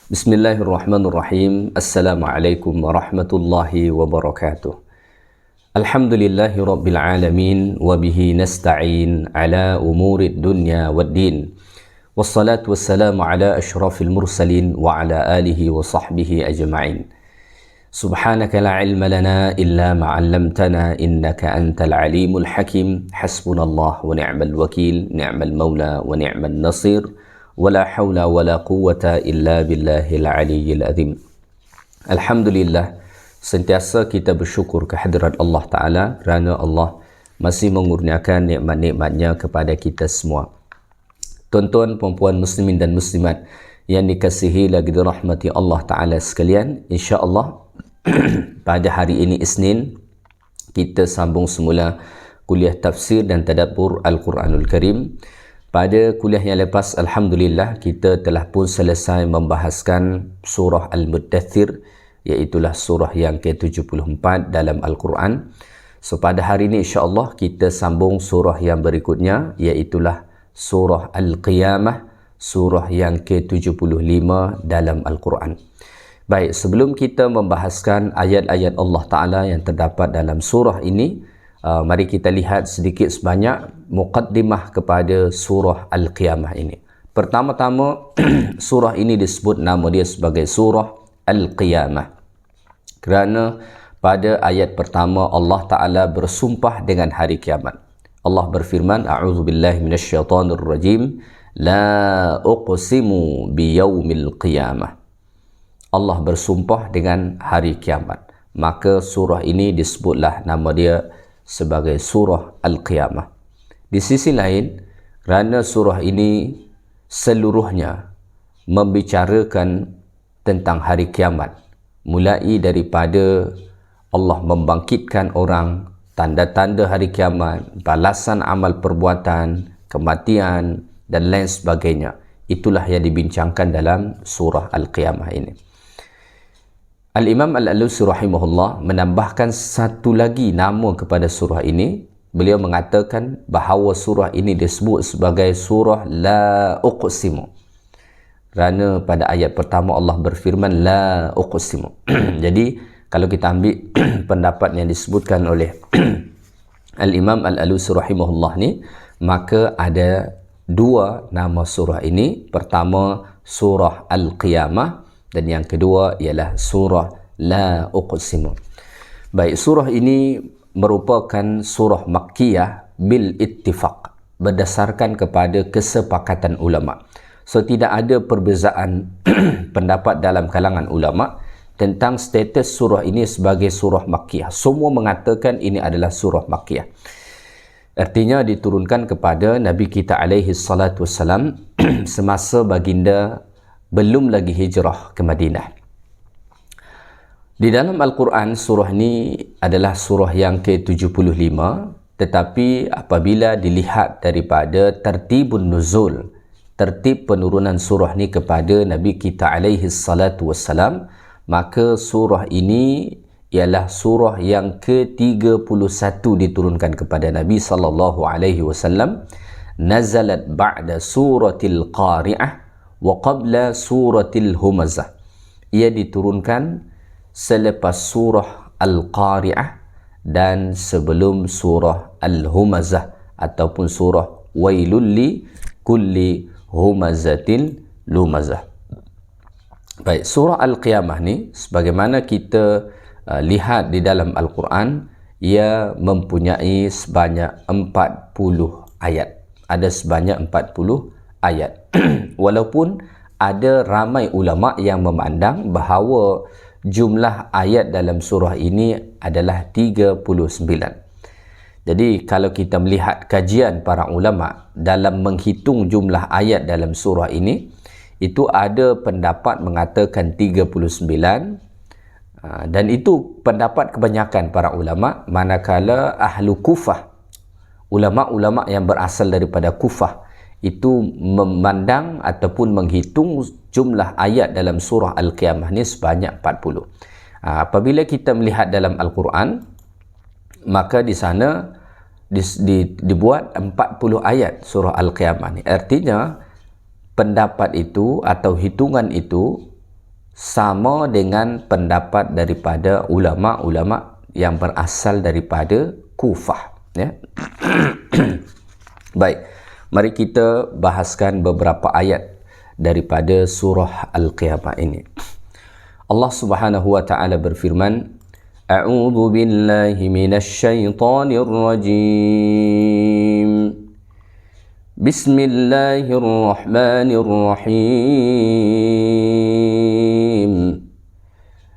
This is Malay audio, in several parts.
Bismillahirrahmanirrahim. Assalamualaikum warahmatullahi wabarakatuh. Alhamdulillahi rabbil alamin wa bihi nasta'in ala umurid dunya waddin. Wassalatu wassalamu ala asyrafil mursalin wa ala alihi wa sahbihi ajma'in. Subhanaka la ilma lana illa ma 'allamtana innaka antal alimul hakim. Hasbunallah wa ni'mal wakil, ni'mal maula wa ni'mal nasir. Wala hawla wala quwwata illa billahil aliyyil azim. Alhamdulillah, sentiasa kita bersyukur kehadirat Allah Ta'ala kerana Allah masih mengurniakan nikmat-nikmatnya kepada kita semua. Tuan-tuan, puan-puan muslimin dan muslimat yang dikasihi lagi dirahmati Allah Ta'ala sekalian, insya-Allah pada hari ini Isnin kita sambung semula kuliah tafsir dan tadabbur Al-Quranul Karim. Pada kuliah yang lepas, Alhamdulillah, kita telah pun selesai membahaskan surah Al-Muddathir, iaitulah surah yang ke-74 dalam Al-Quran. So, pada hari ini insya-Allah kita sambung surah yang berikutnya, iaitulah surah Al-Qiyamah, surah yang ke-75 dalam Al-Quran. Baik, sebelum kita membahaskan ayat-ayat Allah Ta'ala yang terdapat dalam surah ini, mari kita lihat sedikit sebanyak muqaddimah kepada surah Al-Qiyamah ini. Pertama-tama, surah ini disebut nama dia sebagai surah Al-Qiyamah kerana pada ayat pertama Allah Ta'ala bersumpah dengan hari kiamat. Allah berfirman, A'udzubillahi minasyaitonirrajim, La uqsimu biyaumil qiyamah. Allah bersumpah dengan hari kiamat. Maka surah ini disebutlah nama dia sebagai surah Al-Qiyamah. Di sisi lain, kerana surah ini seluruhnya membicarakan tentang hari kiamat, mulai daripada Allah membangkitkan orang, tanda-tanda hari kiamat, balasan amal perbuatan, kematian dan lain sebagainya. Itulah yang dibincangkan dalam surah Al-Qiyamah ini. Al-Imam Al-Alusi rahimahullah menambahkan satu lagi nama kepada surah ini. Beliau mengatakan bahawa surah ini disebut sebagai surah La Uqsimu. Kerana pada ayat pertama Allah berfirman La Uqsimu. Jadi kalau kita ambil pendapat yang disebutkan oleh Al-Imam Al-Alusi rahimahullah ni, maka ada dua nama surah ini. Pertama surah Al-Qiyamah dan yang kedua ialah surah La Uqsimu. Baik, surah ini merupakan surah Makkiyah bil ittifaq, berdasarkan kepada kesepakatan ulama. So, tidak ada perbezaan pendapat dalam kalangan ulama tentang status surah ini sebagai surah Makkiyah. Semua mengatakan ini adalah surah Makkiyah. Artinya diturunkan kepada Nabi kita alaihi salatu wassalam semasa baginda belum lagi hijrah ke Madinah. Di dalam Al-Quran, surah ini adalah surah yang ke-75, tetapi apabila dilihat daripada tertibun nuzul, tertib penurunan surah ini kepada Nabi kita alaihi salatu wassalam, maka surah ini ialah surah yang ke-31 diturunkan kepada Nabi sallallahu alaihi wasallam. Nazalat ba'da suratil Qari'ah wa qabla suratil Humazah. Ia diturunkan selepas surah Al-Qari'ah dan sebelum surah Al-Humazah ataupun surah Wailul li kulli humazatin lumazah. Baik, surah Al-Qiyamah ni sebagaimana kita lihat di dalam Al-Quran, ia mempunyai sebanyak 40 ayat. Ada sebanyak 40 ayat. Walaupun ada ramai ulama yang memandang bahawa jumlah ayat dalam surah ini adalah 39. Jadi kalau kita melihat kajian para ulama dalam menghitung jumlah ayat dalam surah ini, itu ada pendapat mengatakan 39, dan itu pendapat kebanyakan para ulama, manakala ahlu Kufah, ulama-ulama yang berasal daripada Kufah, itu memandang ataupun menghitung jumlah ayat dalam surah Al-Qiyamah ni sebanyak 40. Apabila kita melihat dalam Al-Quran, maka di sana dibuat 40 ayat surah Al-Qiyamah ni. Artinya pendapat itu atau hitungan itu sama dengan pendapat daripada ulama-ulama yang berasal daripada Kufah, ya. Baik, mari kita bahaskan beberapa ayat daripada surah Al-Qiyamah ini. Allah Subhanahu wa taala berfirman, A'udzu billahi minasy syaithanir rajim. Bismillahirrahmanirrahim.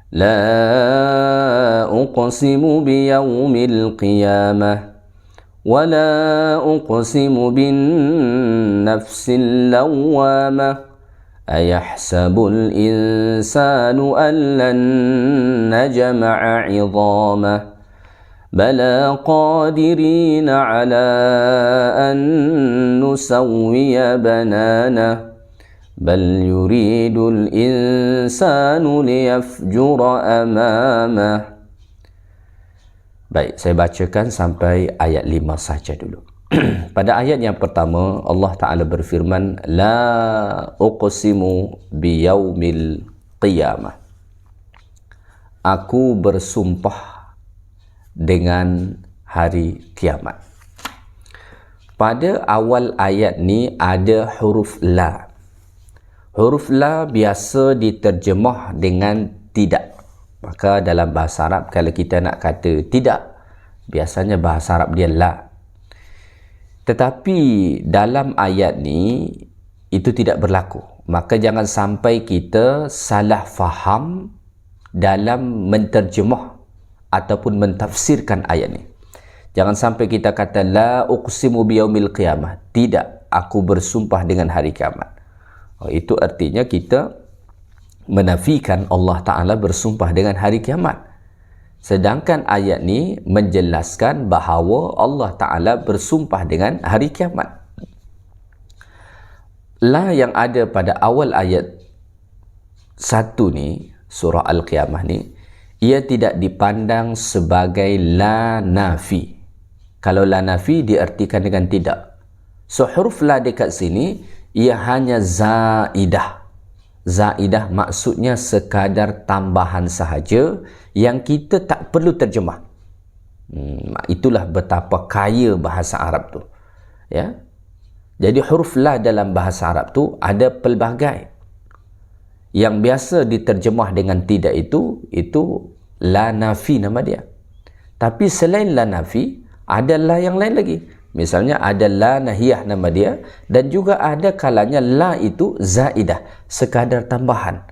La uqsimu biyaumil qiyamah wa la uqsimu bin nafsil lawwamah. Ayahsabul insanu an lan najma'a 'idhamah. Bala qadirina 'ala an nusawwiya bananah. Bal yuridul insanu liyafjura amamah. Baik, saya bacakan sampai ayat 5 saja dulu. Pada ayat yang pertama, Allah Ta'ala berfirman, La uqsimu biyaumil qiyamah. Aku bersumpah dengan hari kiamat. Pada awal ayat ni ada huruf la. Huruf la biasa diterjemah dengan tidak. Maka dalam bahasa Arab, kalau kita nak kata tidak, biasanya bahasa Arab dia la. Tetapi dalam ayat ni itu tidak berlaku. Maka jangan sampai kita salah faham dalam menterjemah ataupun mentafsirkan ayat ni. Jangan sampai kita kata la uqsimu biyaumil qiyamah. Tidak, aku bersumpah dengan hari kiamat. Itu artinya kita menafikan Allah Ta'ala bersumpah dengan hari kiamat. Sedangkan ayat ni menjelaskan bahawa Allah Ta'ala bersumpah dengan hari kiamat. La yang ada pada awal ayat 1 ni, surah Al-Qiyamah ni, ia tidak dipandang sebagai la nafi. Kalau la nafi diartikan dengan tidak. So huruf la dekat sini, ia hanya zaidah. Zaidah maksudnya sekadar tambahan sahaja yang kita tak perlu terjemah. Itulah betapa kaya bahasa Arab tu. Ya. Jadi huruf la dalam bahasa Arab tu ada pelbagai. Yang biasa diterjemah dengan tidak itu la nafi nama dia. Tapi selain la nafi, ada la yang lain lagi. Misalnya ada la nahiyah nama dia, dan juga ada kalanya la itu zaidah, sekadar tambahan.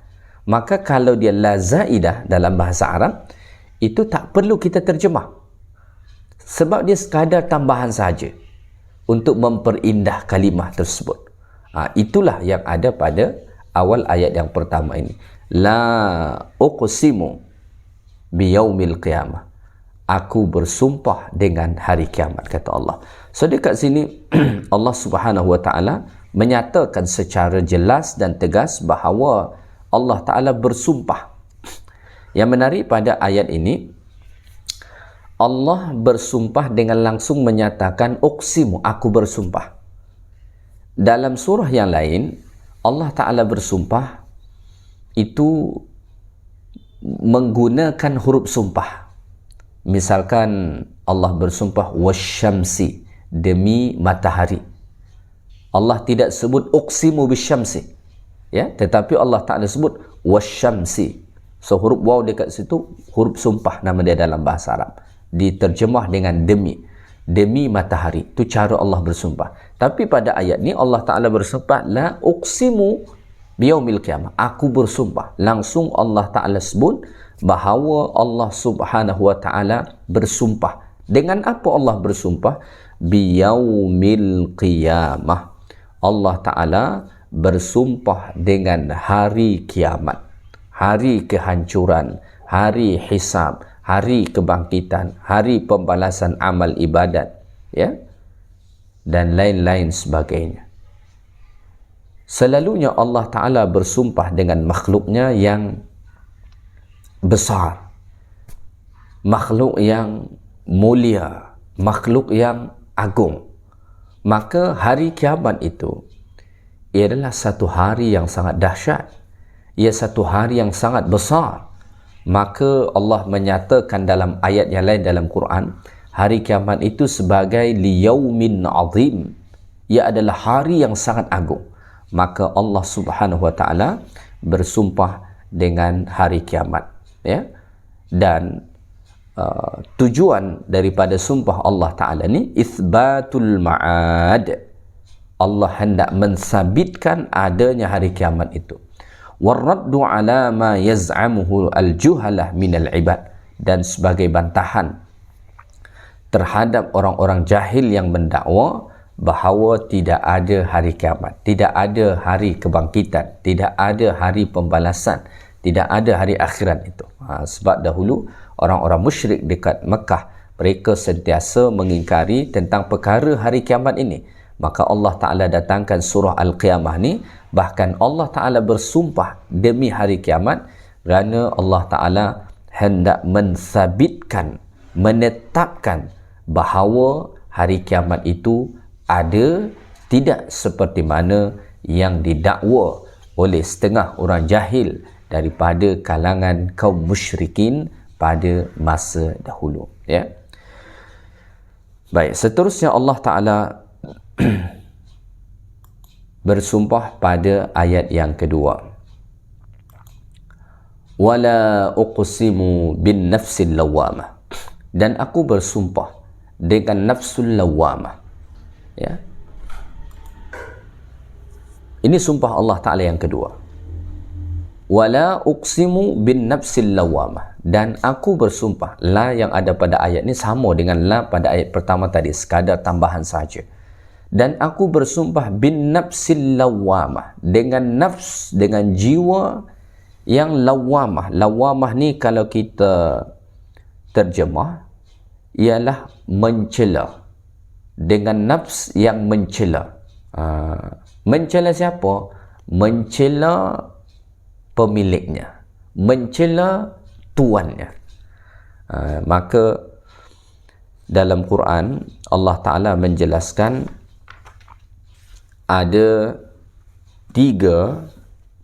Maka kalau dia la zaidah dalam bahasa Arab, itu tak perlu kita terjemah. Sebab dia sekadar tambahan sahaja untuk memperindah kalimah tersebut. Itulah yang ada pada awal ayat yang pertama ini. La uqsimu biyaumil qiyamah. Aku bersumpah dengan hari kiamat, kata Allah. So dekat sini Allah Subhanahu wa taala menyatakan secara jelas dan tegas bahawa Allah Taala bersumpah. Yang menarik pada ayat ini, Allah bersumpah dengan langsung menyatakan uqsimu, aku bersumpah. Dalam surah yang lain Allah Taala bersumpah itu menggunakan huruf sumpah. Misalkan Allah bersumpah wasyamsi, demi matahari. Allah tidak sebut uqsimu bisyamsi, ya, tetapi Allah Ta'ala sebut wasyamsi. So huruf waw dekat situ huruf sumpah nama dia dalam bahasa Arab. Diterjemah dengan demi matahari. Itu cara Allah bersumpah. Tapi pada ayat ni Allah Ta'ala bersumpah la uqsimu biyaumil qiyamah. Aku bersumpah. Langsung Allah Ta'ala sebut bahawa Allah Subhanahu wa taala bersumpah. Dengan apa Allah bersumpah? Biyaumil qiyamah. Allah Taala bersumpah dengan hari kiamat, hari kehancuran, hari hisab, hari kebangkitan, hari pembalasan amal ibadat, ya, dan lain-lain sebagainya. Selalunya Allah Ta'ala bersumpah dengan makhluknya yang besar, makhluk yang mulia, makhluk yang agung. Maka hari kiamat itu adalah satu hari yang sangat dahsyat, ia satu hari yang sangat besar. Maka Allah menyatakan dalam ayat yang lain dalam Quran, hari kiamat itu sebagai liyaumin azim, ia adalah hari yang sangat agung. Maka Allah Subhanahu wa taala bersumpah dengan hari kiamat, ya. Dan tujuan daripada sumpah Allah taala ni itsbatul ma'ad. Allah hendak mensabitkan adanya hari kiamat itu. Warraddu ala ma yaz'amuhu al-juhalah minal ibad, dan sebagai bantahan terhadap orang-orang jahil yang mendakwa bahawa tidak ada hari kiamat, tidak ada hari kebangkitan, tidak ada hari pembalasan, tidak ada hari akhirat itu. Sebab dahulu orang-orang musyrik dekat Mekah, mereka sentiasa mengingkari tentang perkara hari kiamat ini. Maka Allah Ta'ala datangkan surah Al-Qiyamah ni, bahkan Allah Ta'ala bersumpah demi hari kiamat, kerana Allah Ta'ala hendak mensabitkan, menetapkan bahawa hari kiamat itu ada, tidak seperti mana yang didakwa oleh setengah orang jahil daripada kalangan kaum musyrikin pada masa dahulu, ya. Baik, seterusnya Allah Ta'ala bersumpah pada ayat yang kedua, wala uqsimu bin nafsil lawamah, dan aku bersumpah dengan nafsul lawamah, ya. Ini sumpah Allah Ta'ala yang kedua, wala uqsimu bin nafsil lawamah, dan aku bersumpah. La yang ada pada ayat ni sama dengan la pada ayat pertama tadi, sekadar tambahan saja. Dan aku bersumpah bin nafsil lawamah, dengan nafs, dengan jiwa yang lawamah. Lawamah ni kalau kita terjemah ialah mencela, dengan nafs yang mencela. Mencela siapa? Mencela pemiliknya, mencela tuannya. Maka dalam Quran Allah Ta'ala menjelaskan ada 3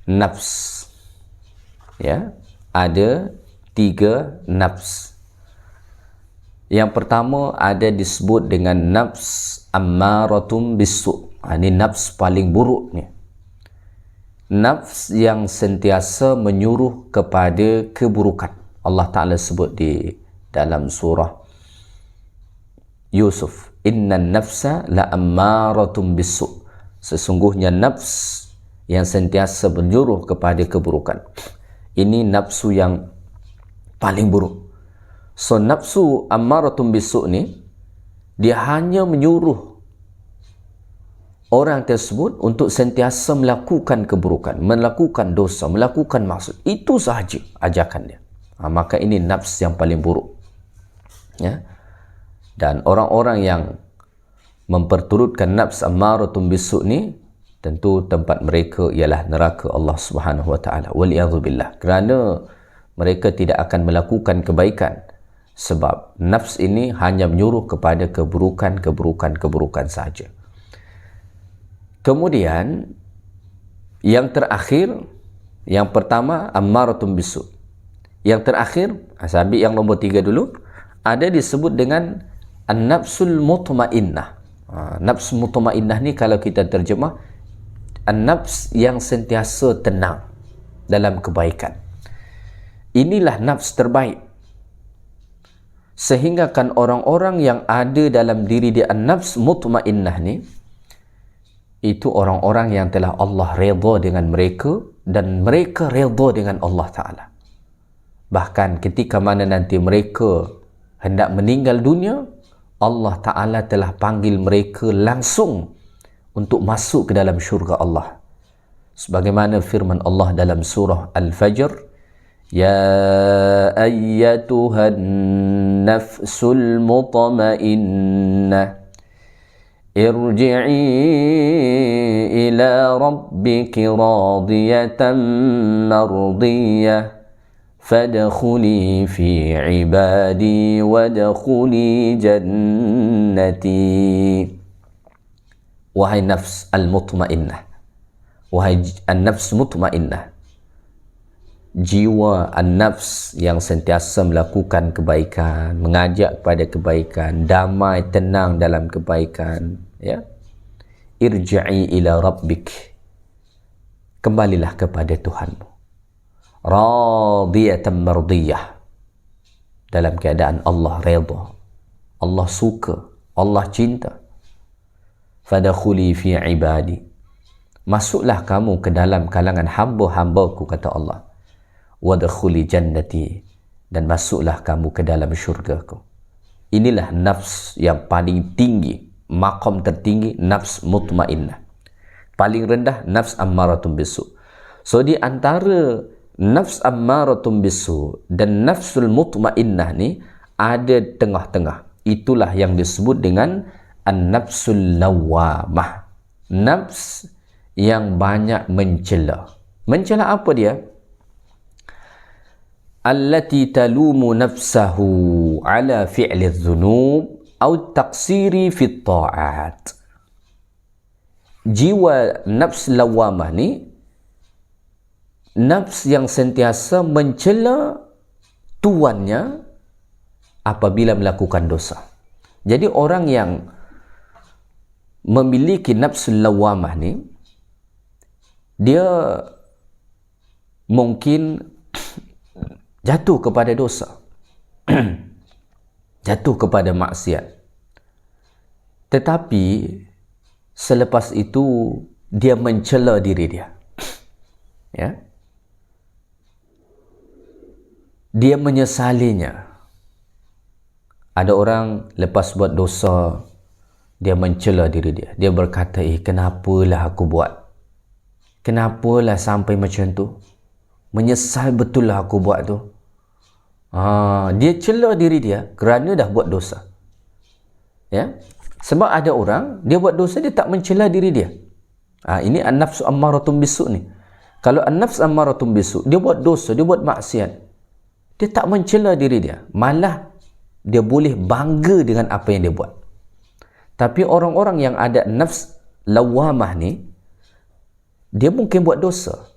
nafs, ya, ada 3 nafs. Yang pertama ada disebut dengan nafs ammaratum bisu'. Ini nafs paling buruk ni, nafs yang sentiasa menyuruh kepada keburukan. Allah Ta'ala sebut di dalam surah Yusuf, innan nafsa la ammaratum bisu', sesungguhnya nafs yang sentiasa menyuruh kepada keburukan. Ini nafsu yang paling buruk. So nafsu ammaratum bisu' ni, dia hanya menyuruh orang tersebut untuk sentiasa melakukan keburukan, melakukan dosa, melakukan maksud. Itu sahaja ajakan dia. Maka ini nafs yang paling buruk, ya. Dan orang-orang yang memperturutkan nafs ammaratum bisu' ni, tentu tempat mereka ialah neraka Allah Subhanahu wa taala. Waliyadzubillah. Kerana mereka tidak akan melakukan kebaikan, sebab nafs ini hanya menyuruh kepada keburukan saja. Kemudian yang terakhir, yang pertama ammaratum bisu'. Yang terakhir, saya ambil yang nombor 3 dulu, ada disebut dengan an-nafsul mutmainnah. Nafs mutmainnah ni kalau kita terjemah, an-nafs yang sentiasa tenang dalam kebaikan. Inilah nafs terbaik. Sehingga kan orang-orang yang ada dalam diri dia an-nafs mutmainnah ni, itu orang-orang yang telah Allah redha dengan mereka, dan mereka redha dengan Allah Ta'ala. Bahkan ketika mana nanti mereka hendak meninggal dunia, Allah Ta'ala telah panggil mereka langsung untuk masuk ke dalam syurga Allah. Sebagaimana firman Allah dalam surah Al-Fajr, ya ayyatuhan nafsul mutmainnah irji'i ila rabbiki radiyatan mardiyah fadkhuli fi ibadi wadkhuli jannati. Wahai nafs al-mutmainnah, wahai an-nafs mutmainnah, jiwa an-nafs yang sentiasa melakukan kebaikan, mengajak kepada kebaikan, damai, tenang dalam kebaikan, ya. Irji'i ila rabbik, kembalilah kepada Tuhanmu, radiyatan mardiyah, dalam keadaan Allah redha, Allah suka, Allah cinta. Fadakhuli fi ibadi, masuklah kamu ke dalam kalangan hamba-hambaku, kata Allah. Wadkhuli jannati, dan masuklah kamu ke dalam syurgaku. Inilah nafs yang paling tinggi, maqam tertinggi, nafs mutmainnah. Paling rendah nafs ammaratun bisu. So di antara nafs ammaratun bisu dan nafsul mutmainnah ni ada tengah-tengah. Itulah yang disebut dengan an-nafsul lawwamah, nafs yang banyak mencela. Mencela apa dia? Allati talumu nafsahu ala fi'li dhunub atau taqsiri fi ta'at. Jiwa nafs lawamah ni nafs yang sentiasa mencela tuannya apabila melakukan dosa. Jadi orang yang memiliki nafs lawamah ni, dia mungkin jatuh kepada dosa, jatuh kepada maksiat, tetapi selepas itu dia mencela diri dia, ya, dia menyesalinya. Ada orang lepas buat dosa, dia mencela diri dia, dia berkata, kenapalah aku buat, kenapalah sampai macam tu, menyesal betul lah aku buat tu. Dia cela diri dia kerana dah buat dosa, ya. Sebab ada orang dia buat dosa, dia tak mencela diri dia. Ini an-nafsu ammaratun bisu ni. Kalau an-nafs ammaratun bisu, dia buat dosa, dia buat maksiat, dia tak mencela diri dia, malah dia boleh bangga dengan apa yang dia buat. Tapi orang-orang yang ada nafs lawamah ni, dia mungkin buat dosa,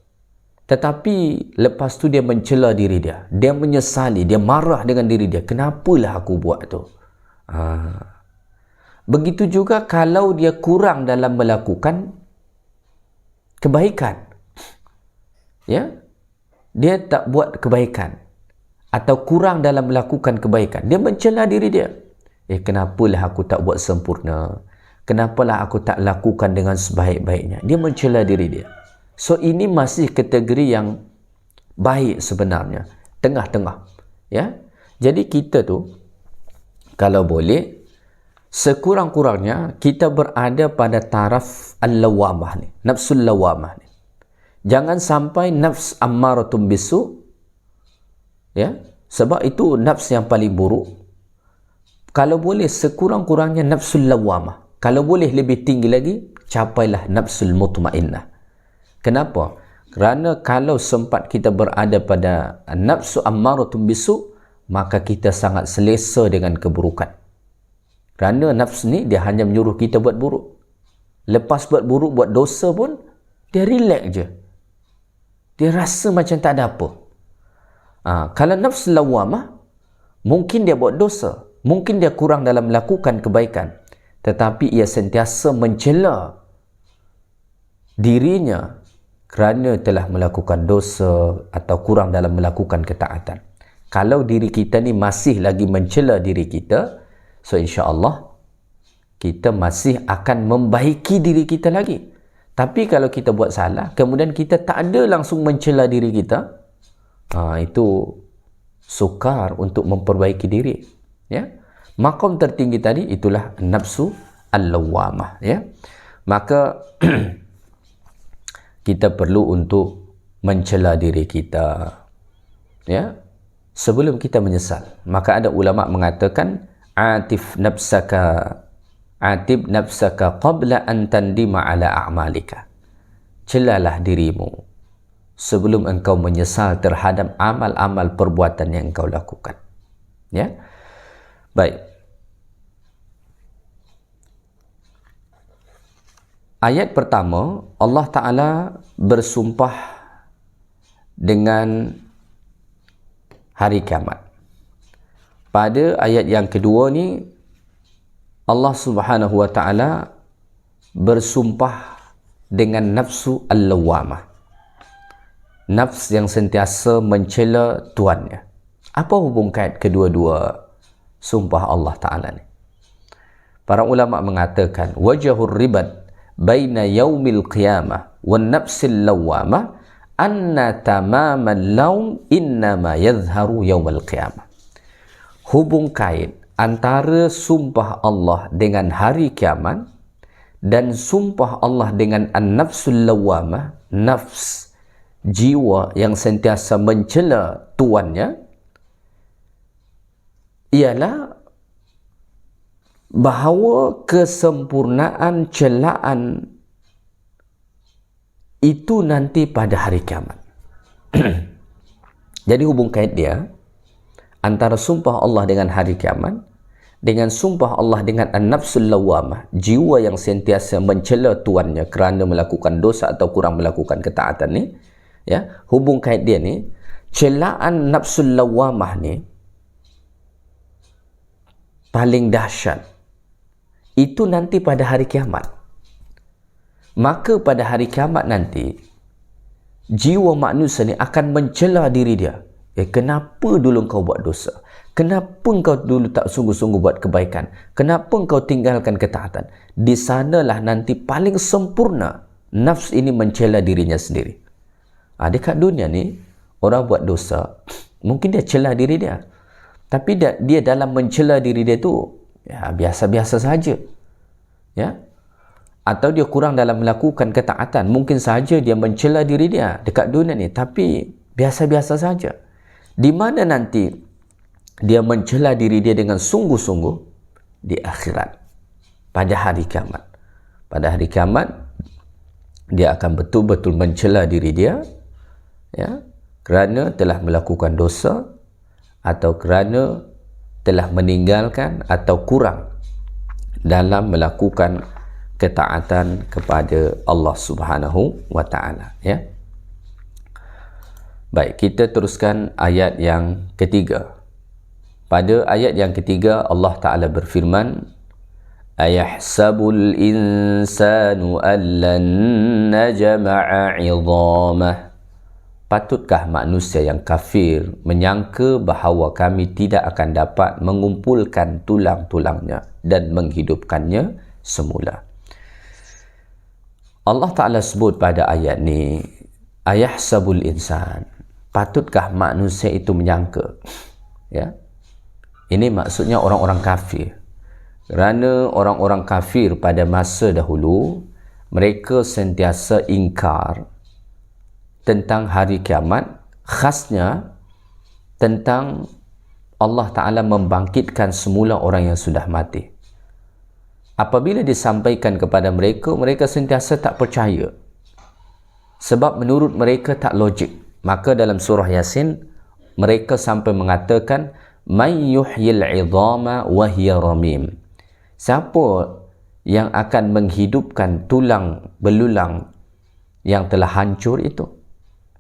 tetapi lepas tu dia mencela diri dia, dia menyesali, dia marah dengan diri dia, kenapalah aku buat tu. Begitu juga kalau dia kurang dalam melakukan kebaikan, ya, dia tak buat kebaikan atau kurang dalam melakukan kebaikan, dia mencela diri dia, kenapalah aku tak buat sempurna, kenapalah aku tak lakukan dengan sebaik-baiknya. Dia mencela diri dia. So ini masih kategori yang baik sebenarnya, tengah-tengah, ya. Jadi kita tu kalau boleh, sekurang-kurangnya kita berada pada taraf al-lawamah ni, nafsul lawamah ni. Jangan sampai nafs ammaratun bisu, ya, sebab itu nafs yang paling buruk. Kalau boleh sekurang-kurangnya nafsul lawamah. Kalau boleh lebih tinggi lagi, capailah nafsul mutmainnah. Kenapa? Kerana kalau sempat kita berada pada nafsu ammaratun bisu, maka kita sangat selesa dengan keburukan. Kerana nafs ni dia hanya menyuruh kita buat buruk. Lepas buat buruk, buat dosa pun, dia relax je. Dia rasa macam tak ada apa. Kalau nafs lawamah, mungkin dia buat dosa, mungkin dia kurang dalam melakukan kebaikan, tetapi ia sentiasa mencela dirinya kerana telah melakukan dosa atau kurang dalam melakukan ketaatan. Kalau diri kita ni masih lagi mencela diri kita, so insya-Allah kita masih akan membaiki diri kita lagi. Tapi kalau kita buat salah, kemudian kita tak ada langsung mencela diri kita, itu sukar untuk memperbaiki diri, ya. Maqam tertinggi tadi itulah nafsu al-lawamah, ya. Maka kita perlu untuk mencela diri kita, ya, sebelum kita menyesal. Maka ada ulama mengatakan, atib nafsaka qabla an tandima ala a'malika. Celalah dirimu sebelum engkau menyesal terhadap amal-amal perbuatan yang engkau lakukan, ya. Baik. Ayat pertama, Allah Ta'ala bersumpah dengan hari kiamat. Pada ayat yang kedua ni, Allah Subhanahu wa ta'ala bersumpah dengan nafsu al-lawamah, nafs yang sentiasa mencela tuannya. Apa hubung kait kedua-dua sumpah Allah Ta'ala ni? Para ulama mengatakan, wajahur ribat baina yaumil qiyamah wan nafsil lawamah anna tamamal laum innama yadhharu yaumal qiyamah. Hubung kait antara sumpah Allah dengan hari kiamat dan sumpah Allah dengan an-nafsul lawamah, nafs, jiwa yang sentiasa mencela tuannya, ialah bahawa kesempurnaan celaan itu nanti pada hari kiamat. Jadi hubung kait dia antara sumpah Allah dengan hari kiamat dengan sumpah Allah dengan an-nafsul lawamah, jiwa yang sentiasa mencela tuannya kerana melakukan dosa atau kurang melakukan ketaatan ni, ya, hubung kait dia ni, celaan nafsul lawamah ni paling dahsyat itu nanti pada hari kiamat. Maka pada hari kiamat nanti, jiwa manusia ni akan mencela diri dia. Kenapa dulu kau buat dosa? Kenapa kau dulu tak sungguh-sungguh buat kebaikan? Kenapa kau tinggalkan ketaatan? Di sanalah nanti paling sempurna nafs ini mencela dirinya sendiri. Dekat dunia ni, orang buat dosa, mungkin dia celah diri dia. Tapi dia dalam mencela diri dia tu, ya, biasa-biasa saja, ya, atau dia kurang dalam melakukan ketaatan, mungkin saja dia mencela diri dia dekat dunia ni, tapi biasa-biasa saja. Di mana nanti dia mencela diri dia dengan sungguh-sungguh? Di akhirat, pada hari kiamat. Pada hari kiamat dia akan betul-betul mencela diri dia, ya, kerana telah melakukan dosa atau kerana telah meninggalkan atau kurang dalam melakukan ketaatan kepada Allah Subhanahu wa ta'ala, ya. Baik, kita teruskan ayat yang ketiga. Pada ayat yang ketiga Allah Ta'ala berfirman, ayahsabul insanu allan najma'a 'idhamah. Patutkah manusia yang kafir menyangka bahawa kami tidak akan dapat mengumpulkan tulang-tulangnya dan menghidupkannya semula? Allah Ta'ala sebut pada ayat ni, ayahsabul insan. Patutkah manusia itu menyangka? Ya, ini maksudnya orang-orang kafir. Kerana orang-orang kafir pada masa dahulu, mereka sentiasa ingkar tentang hari kiamat, khasnya tentang Allah Ta'ala membangkitkan semula orang yang sudah mati. Apabila disampaikan kepada mereka, mereka sentiasa tak percaya. Sebab menurut mereka tak logik. Maka dalam surah Yasin, mereka sampai mengatakan, man yuhyil 'idhama wa hiya ramim. Siapa yang akan menghidupkan tulang belulang yang telah hancur itu?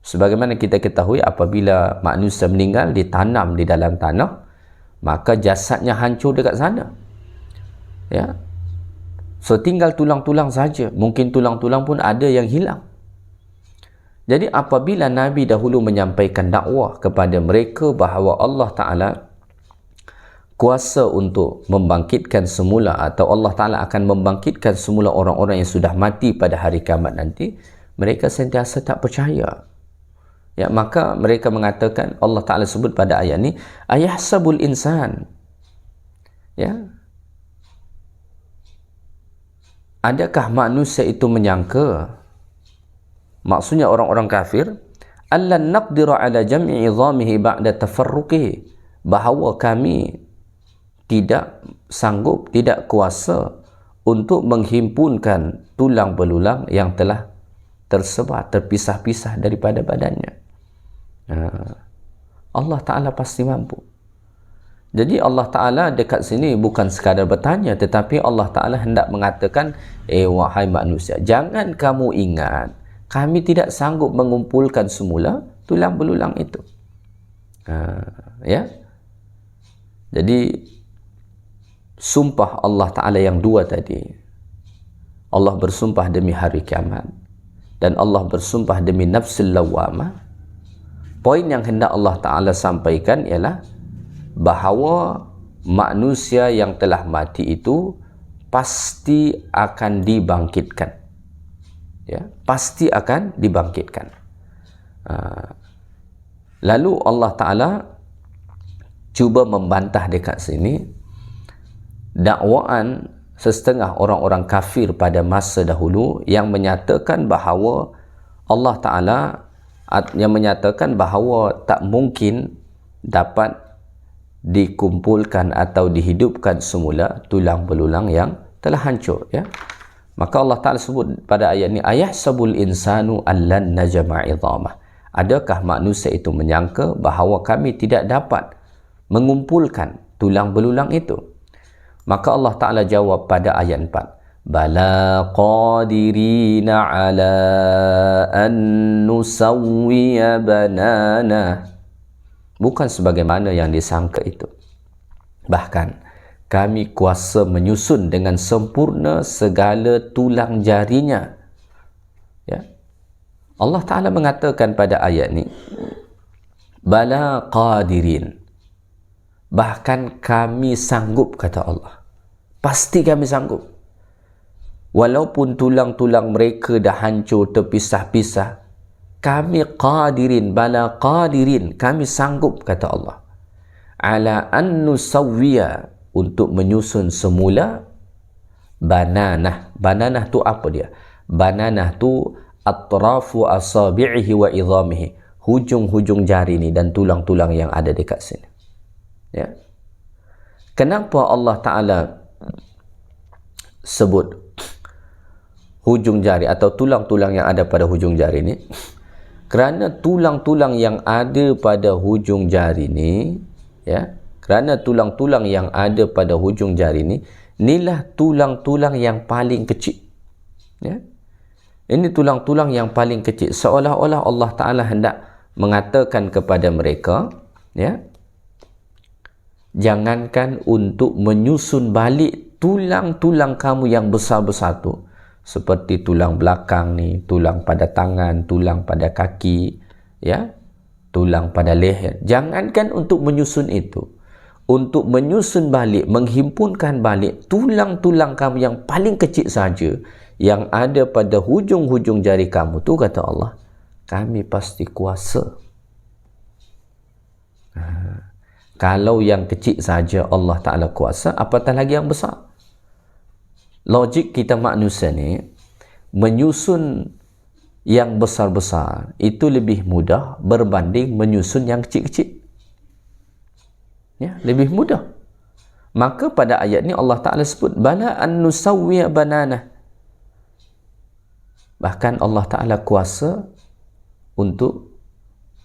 Sebagaimana kita ketahui, apabila manusia meninggal ditanam di dalam tanah, maka jasadnya hancur dekat sana, ya. So tinggal tulang-tulang saja. Mungkin tulang-tulang pun ada yang hilang. Jadi apabila Nabi dahulu menyampaikan dakwah kepada mereka bahawa Allah Ta'ala kuasa untuk membangkitkan semula, atau Allah Ta'ala akan membangkitkan semula orang-orang yang sudah mati pada hari kiamat nanti, mereka sentiasa tak percaya. Ya, maka mereka mengatakan, Allah Ta'ala sebut pada ayat ni, ayahsabul insan. Ya, adakah manusia itu menyangka, maksudnya orang-orang kafir, allan naqdiru ala jam'i 'idhamihi ba'da tafarruqihi, bahawa kami tidak sanggup, tidak kuasa untuk menghimpunkan tulang belulang yang telah tersebar, terpisah-pisah daripada badannya. Allah Ta'ala pasti mampu. Jadi Allah Ta'ala dekat sini bukan sekadar bertanya, tetapi Allah Ta'ala hendak mengatakan, wahai manusia, jangan kamu ingat kami tidak sanggup mengumpulkan semula tulang belulang itu. Ya. Jadi sumpah Allah Ta'ala yang dua tadi, Allah bersumpah demi hari kiamat dan Allah bersumpah demi nafsul lawamah. Poin yang hendak Allah Ta'ala sampaikan ialah bahawa manusia yang telah mati itu pasti akan dibangkitkan. Ya, pasti akan dibangkitkan. Lalu Allah Ta'ala cuba membantah dekat sini dakwaan setengah orang-orang kafir pada masa dahulu yang menyatakan bahawa Allah Ta'ala yang menyatakan bahawa tak mungkin dapat dikumpulkan atau dihidupkan semula tulang belulang yang telah hancur. Ya. Maka Allah Ta'ala sebut pada ayat ini, ayahsabul insanu allan najma' idhamah. Adakah manusia itu menyangka bahawa kami tidak dapat mengumpulkan tulang belulang itu? Maka Allah Ta'ala jawab pada ayat 4, bala qadirina ala an nusawwiya banana. Bukan sebagaimana yang disangka itu. Bahkan kami kuasa menyusun dengan sempurna segala tulang jarinya. Ya. Allah Ta'ala mengatakan pada ayat ni, bala qadirin. Bahkan kami sanggup, kata Allah. Pasti kami sanggup. Walaupun tulang-tulang mereka dah hancur, terpisah-pisah, kami qadirin, bala qadirin, kami sanggup, kata Allah. Ala an nusawwiya, untuk menyusun semula bananah. Bananah tu apa dia? Bananah tu atrafu asabi'ihi wa idhamihi, hujung-hujung jari ni dan tulang-tulang yang ada dekat sini. Ya. Kenapa Allah Ta'ala sebut hujung jari atau tulang-tulang yang ada pada hujung jari ni? Kerana tulang-tulang yang ada pada hujung jari ni, ya, kerana tulang-tulang yang ada pada hujung jari ni, inilah tulang-tulang yang paling kecil. Ya. Ini tulang-tulang yang paling kecil. Seolah-olah Allah Ta'ala hendak mengatakan kepada mereka, ya, jangankan untuk menyusun balik tulang-tulang kamu yang besar-besar tu, seperti tulang belakang ni, tulang pada tangan, tulang pada kaki, ya, tulang pada leher. Jangankan untuk menyusun itu, untuk menyusun balik, menghimpunkan balik tulang-tulang kamu yang paling kecil saja, yang ada pada hujung-hujung jari kamu tu, kata Allah, kami pasti kuasa. Kalau yang kecil saja Allah Ta'ala kuasa, apatah lagi yang besar. Logik kita manusia ni, menyusun yang besar-besar itu lebih mudah berbanding menyusun yang kecil-kecil. Ya, lebih mudah. Maka pada ayat ni Allah Ta'ala sebut, bala an nusawwiya banana. Bahkan Allah Ta'ala kuasa untuk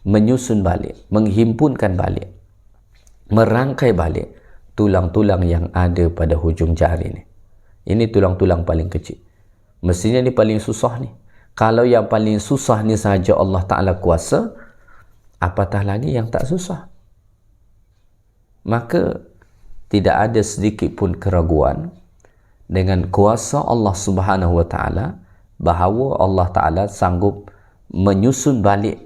menyusun balik, menghimpunkan balik, merangkai balik tulang-tulang yang ada pada hujung jari ni. Ini tulang-tulang paling kecil. Mestinya ni paling susah ni. Kalau yang paling susah ni sahaja Allah Ta'ala kuasa, apatah lagi yang tak susah. Maka tidak ada sedikit pun keraguan dengan kuasa Allah Subhanahu Wa Ta'ala bahawa Allah Ta'ala sanggup menyusun balik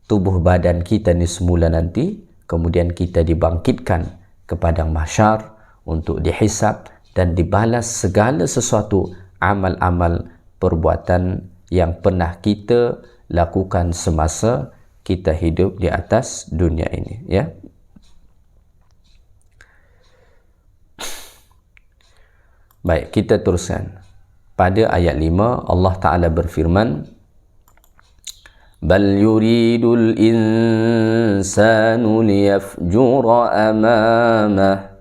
tubuh badan kita ni semula nanti, kemudian kita dibangkitkan ke padang mahsyar untuk dihisab dan dibalas segala sesuatu amal-amal perbuatan yang pernah kita lakukan semasa kita hidup di atas dunia ini. Ya. Baik, kita teruskan. Pada ayat 5 Allah Ta'ala berfirman, bal yuridul insanu liyafjura amamah.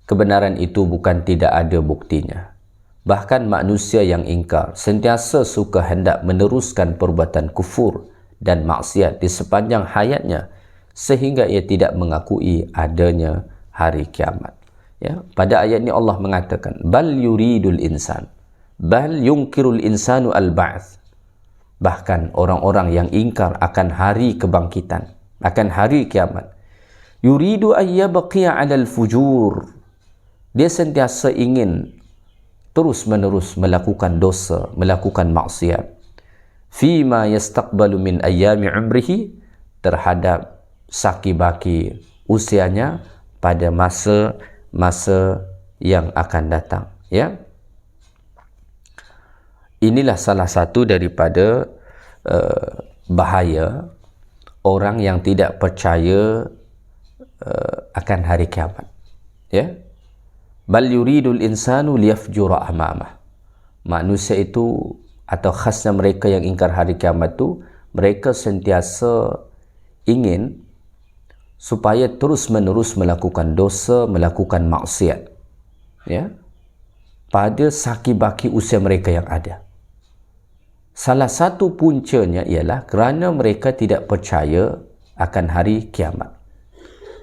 Kebenaran itu bukan tidak ada buktinya. Bahkan manusia yang ingkar sentiasa suka hendak meneruskan perbuatan kufur dan maksiat di sepanjang hayatnya sehingga ia tidak mengakui adanya hari kiamat. Ya, pada ayat ini Allah mengatakan bal yuridul insan, bal yunkirul insanu al-ba'ts. Bahkan orang-orang yang ingkar akan hari kebangkitan, akan hari kiamat. Yuridu ayyabqiya 'alal fujur. Dia sentiasa ingin terus menerus melakukan dosa, melakukan maksiat. Fima yastaqbalu min ayyami umrihi, terhadap saki-baki usianya pada masa yang akan datang, ya. Inilah salah satu daripada bahaya orang yang tidak percaya akan hari kiamat, ya. Bal yuridul insanu liyafjura amamah. Manusia itu, atau khasnya mereka yang ingkar hari kiamat itu, mereka sentiasa ingin supaya terus menerus melakukan dosa, melakukan maksiat, ya, pada saki-baki usia mereka yang ada. Salah satu puncanya ialah kerana mereka tidak percaya akan hari kiamat.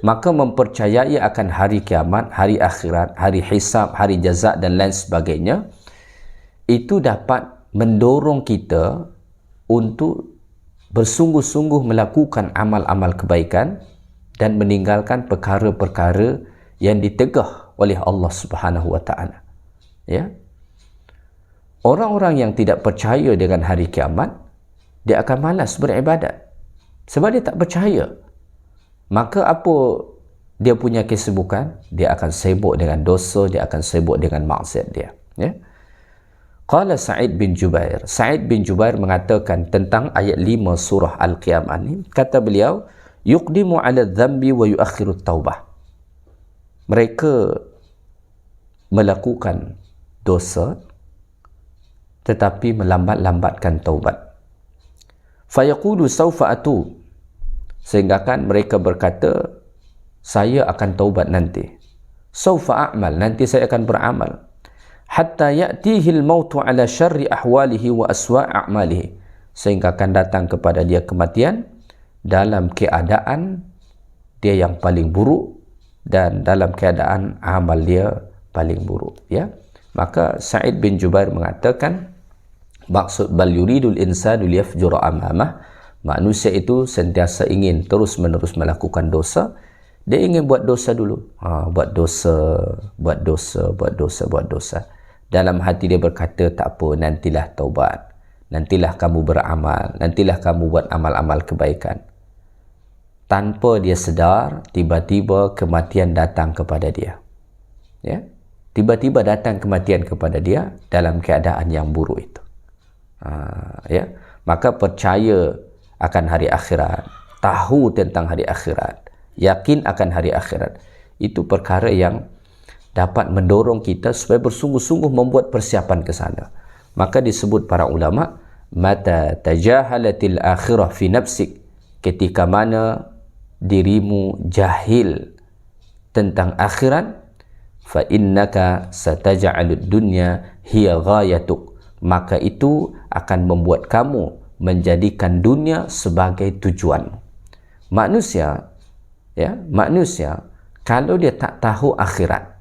Maka mempercayai akan hari kiamat, hari akhirat, hari hisab, hari jazak dan lain sebagainya, itu dapat mendorong kita untuk bersungguh-sungguh melakukan amal-amal kebaikan dan meninggalkan perkara-perkara yang ditegah oleh Allah Subhanahu wa taala, ya. Orang-orang yang tidak percaya dengan hari kiamat, dia akan malas beribadat sebab dia tak percaya. Maka apa dia punya kesibukan? Dia akan sibuk dengan dosa, dia akan sibuk dengan maksiat dia, ya. Qala Sa'id bin Jubair. Sa'id bin Jubair mengatakan tentang ayat 5 surah Al-Qiyamah ni, kata beliau, yuqdimu 'ala dhanbi wa yuakhiru taubah. Mereka melakukan dosa tetapi melambat-lambatkan taubat. Fayaqulu sawfa atub, sehingga kan mereka berkata, saya akan taubat nanti. Sawfa a'mal, nanti saya akan beramal. Hatta ya'tihi al-mautu ala syarri ahwalihi wa aswa' a'malihi, sehingga akan datang kepada dia kematian dalam keadaan dia yang paling buruk dan dalam keadaan amal dia paling buruk, ya. Maka Sa'id bin Jubair mengatakan, maksud bal yuridul insanu liyafjura amamah, manusia itu sentiasa ingin terus menerus melakukan dosa. Dia ingin buat dosa dulu, buat dosa. Dalam hati dia berkata, tak apa, nantilah taubat, nantilah kamu beramal, nantilah kamu buat amal-amal kebaikan. Tanpa dia sedar, tiba-tiba kematian datang kepada dia, ya. Tiba-tiba datang kematian kepada dia dalam keadaan yang buruk itu, ya. Maka percaya akan hari akhirat, tahu tentang hari akhirat, yakin akan hari akhirat, itu perkara yang dapat mendorong kita supaya bersungguh-sungguh membuat persiapan ke sana. Maka disebut para ulama, mata tajahalatil akhirah fi nafsik, ketika mana dirimu jahil tentang akhirat, fa innaka sataj'alud dunya hiya ghayatuk, maka itu akan membuat kamu menjadikan dunia sebagai tujuan. Manusia, ya, manusia kalau dia tak tahu akhirat,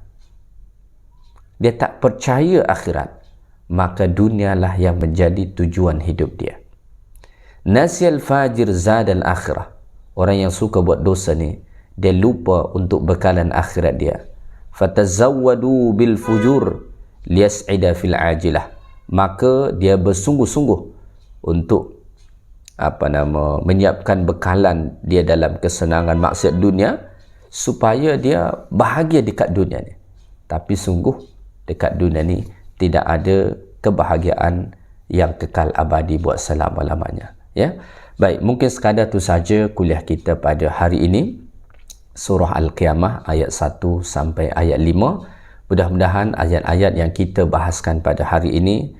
dia tak percaya akhirat, maka dunialah yang menjadi tujuan hidup dia. Nasyal fajir zadal akhirah. Orang yang suka buat dosa ni, dia lupa untuk bekalan akhirat dia. Fatazawwadu bil fujur liyas'ida fil ajilah. Maka dia bersungguh-sungguh untuk menyiapkan bekalan dia dalam kesenangan maksiat dunia, supaya dia bahagia dekat dunia ni. Tapi sungguh dekat dunia ni tidak ada kebahagiaan yang kekal abadi buat selama-lamanya, ya. Baik, mungkin sekadar tu saja kuliah kita pada hari ini, surah Al-Qiyamah ayat 1 sampai ayat 5. Mudah-mudahan ayat-ayat yang kita bahaskan pada hari ini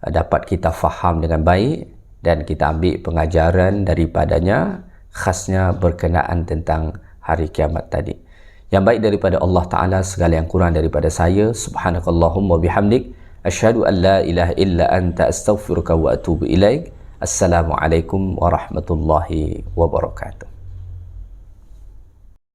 dapat kita faham dengan baik dan kita ambil pengajaran daripadanya, khasnya berkenaan tentang hari kiamat tadi. Yang baik daripada Allah Ta'ala, segala yang kurang daripada saya. Subhanakallahumma bihamdik, asyhadu an la ilaha illa anta, astaghfiruka wa atubu ilaik. Assalamualaikum warahmatullahi wabarakatuh.